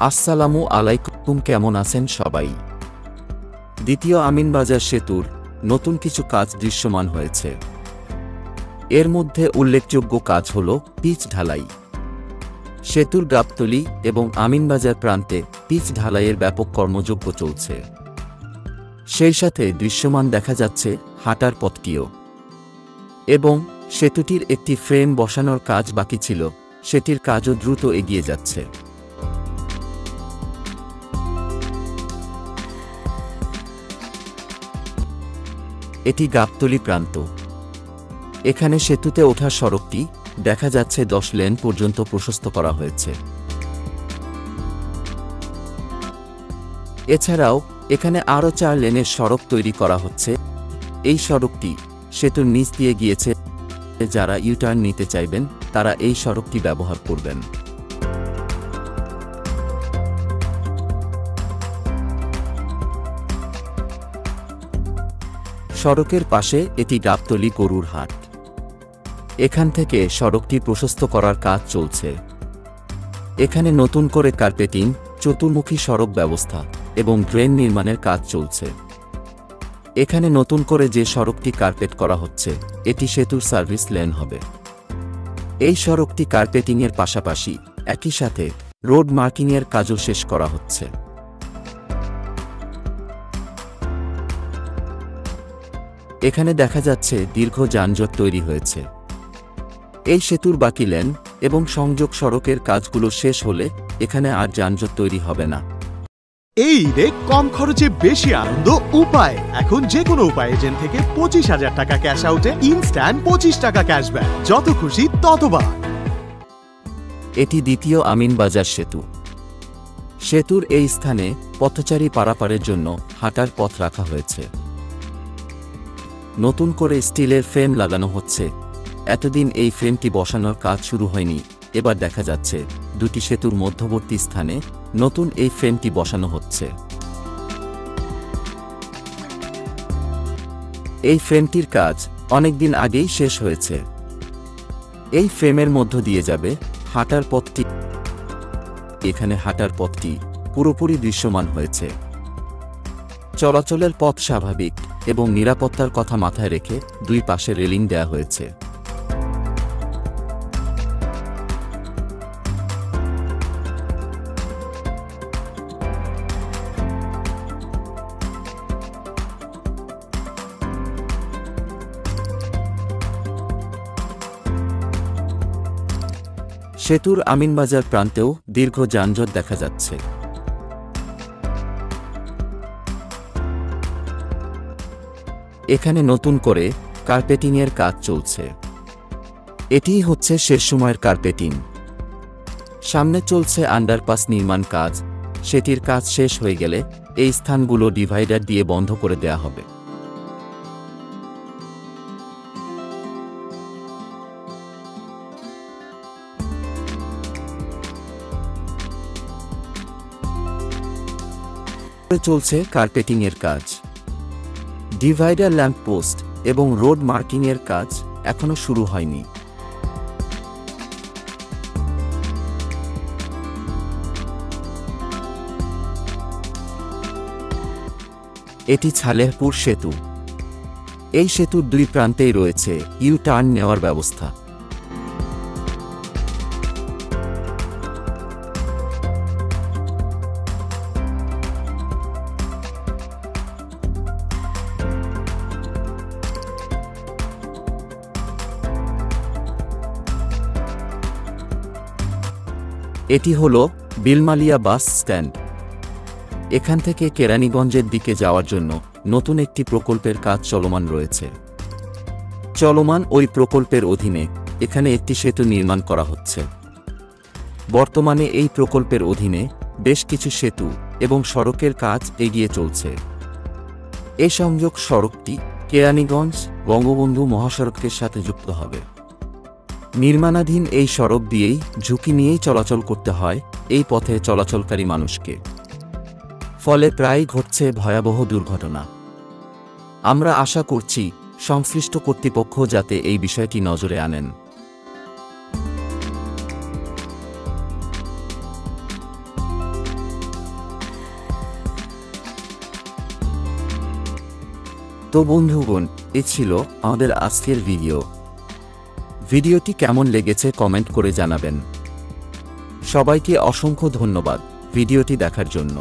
আসসালামু আলাইকুম, কেমন আছেন সবাই? দ্বিতীয় আমিনবাজার সেতুর নতুন কিছু কাজ দৃশ্যমান হয়েছে। এর মধ্যে উল্লেখযোগ্য কাজ হল পিচ ঢালাই। সেতুর গাবতলী এবং আমিনবাজার প্রান্তে পিচ ঢালাইয়ের ব্যাপক কর্মযজ্ঞ চলছে। সেই সাথে দৃশ্যমান দেখা যাচ্ছে হাঁটার পথটিও। এবং সেতুটির একটি ফ্রেম বসানোর কাজ বাকি ছিল, সেটির কাজও দ্রুত এগিয়ে যাচ্ছে। এটি গাবতলী প্রান্ত। এখানে সেতুতে ওঠার সড়কটি দেখা যাচ্ছে 10 লেন পর্যন্ত প্রশস্ত করা হয়েছে। এছাড়াও এখানে আরও 4 লেনের সড়ক তৈরি করা হচ্ছে। এই সড়কটি সেতুর নিচ দিয়ে গিয়েছে। যারা ইউটার্ন নিতে চাইবেন তারা এই সড়কটি ব্যবহার করবেন। সড়কের পাশে এটি গাবতলী গরুর হাট। এখান থেকে সড়কটি প্রশস্ত করার কাজ চলছে। এখানে নতুন করে কার্পেটিং, চতুর্মুখী সড়ক ব্যবস্থা এবং ড্রেন নির্মাণের কাজ চলছে। এখানে নতুন করে যে সড়কটি কার্পেট করা হচ্ছে এটি সেতুর সার্ভিস লেন হবে। এই সড়কটি কার্পেটিংয়ের পাশাপাশি একই সাথে রোড মার্কিংয়ের কাজও শেষ করা হচ্ছে। এখানে দেখা যাচ্ছে দীর্ঘ যানজট তৈরি হয়েছে। এই সেতুর বাকি লেন এবং সংযোগ সড়কের কাজগুলো শেষ হলে এখানে আর যানজট তৈরি হবে না। এই ঈদে কম খরচে বেশি আনন্দ উপায়। এখন যে কোনো উপায় এজেন্ট থেকে 25,000 টাকা ক্যাশ আউটে ইনস্ট্যান্ট 25 টাকা ক্যাশব্যাক, যত খুশি ততবার। এটি দ্বিতীয় আমিনবাজার সেতু। সেতুর এই স্থানে পথচারী পারাপারের জন্য হাঁটার পথ রাখা হয়েছে। নতুন করে স্টিলের ফ্রেম লাগানো হচ্ছে। এতদিন এই ফ্রেমটি বসানোর কাজ শুরু হয়নি, এবার দেখা যাচ্ছে দুটি সেতুর মধ্যবর্তী স্থানে নতুন এই ফ্রেমটি বসানো হচ্ছে। এই ফ্রেমটির কাজ অনেকদিন আগেই শেষ হয়েছে। এই ফ্রেমের মধ্য দিয়ে যাবে হাঁটার পথটি। এখানে হাঁটার পথটি পুরোপুরি দৃশ্যমান হয়েছে। চলাচলের পথ স্বাভাবিক এবং নিরাপত্তার কথা মাথায় রেখে দুই পাশে রেলিং দেয়া হয়েছে। সেতুর আমিনবাজার প্রান্তেও দীর্ঘ যানজট দেখা যাচ্ছে। এখানে নতুন করে কার্পেটিংয়ের কাজ চলছে। এটিই হচ্ছে শেষ সময়ের কার্পেটিং। সামনে চলছে আন্ডারপাস নির্মাণ কাজ। সেটির কাজ শেষ হয়ে গেলে এই স্থানগুলো ডিভাইডার দিয়ে বন্ধ করে দেয়া হবে। চলছে কার্পেটিংয়ের কাজ। ডিভাইডার, ল্যাম্প পোস্ট এবং রোড মার্কিংয়ের কাজ এখনো শুরু হয়নি। এটি ছালেহপুর সেতু। এই সেতুর দুই প্রান্তেই রয়েছে ইউ টার্ন নেওয়ার ব্যবস্থা। এটি হল বিলমালিয়া বাস স্ট্যান্ড। এখান থেকে কেরানীগঞ্জের দিকে যাওয়ার জন্য নতুন একটি প্রকল্পের কাজ চলমান রয়েছে। চলমান ওই প্রকল্পের অধীনে এখানে একটি সেতু নির্মাণ করা হচ্ছে। বর্তমানে এই প্রকল্পের অধীনে বেশ কিছু সেতু এবং সড়কের কাজ এগিয়ে চলছে। এই সংযোগ সড়কটি কেরানীগঞ্জ বঙ্গবন্ধু মহাসড়কের সাথে যুক্ত হবে। নির্মাণাধীন এই সড়ক দিয়েই ঝুঁকি নিয়েই চলাচল করতে হয় এই পথে চলাচলকারী মানুষকে। ফলে প্রায়ই ঘটছে ভয়াবহ দুর্ঘটনা। আমরা আশা করছি সংশ্লিষ্ট কর্তৃপক্ষ যাতে এই বিষয়টি নজরে আনেন। তো বন্ধুগণ, এ ছিল আমাদের আজকের ভিডিওটি কেমন লেগেছে কমেন্ট করে জানাবেন। সবাইকে অসংখ্য ধন্যবাদ ভিডিওটি দেখার জন্য।